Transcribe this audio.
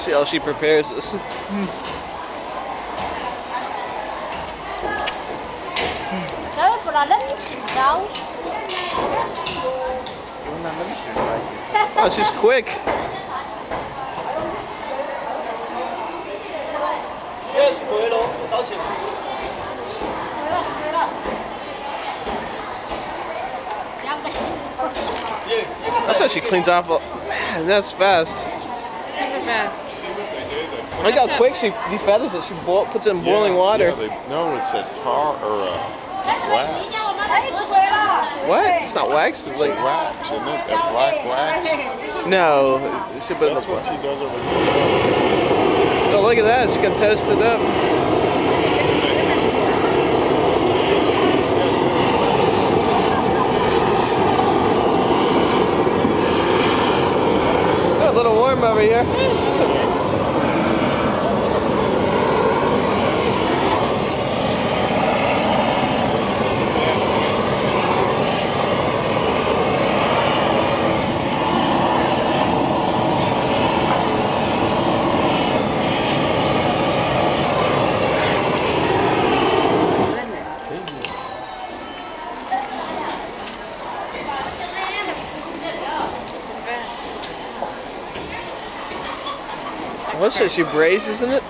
See how she prepares this. Oh, she's quick. That's how she cleans off. Man, that's fast. Super fast. Look how quick she defeathers it. She puts it in boiling water. Yeah, no, it's a tar or a wax. What? It's not wax. It's like Wax, isn't it? A black wax. no. She put in the That's what she does over here. Oh, look at that. She can toast it up. Oh, a little warm over here. What's that? She braised, isn't it?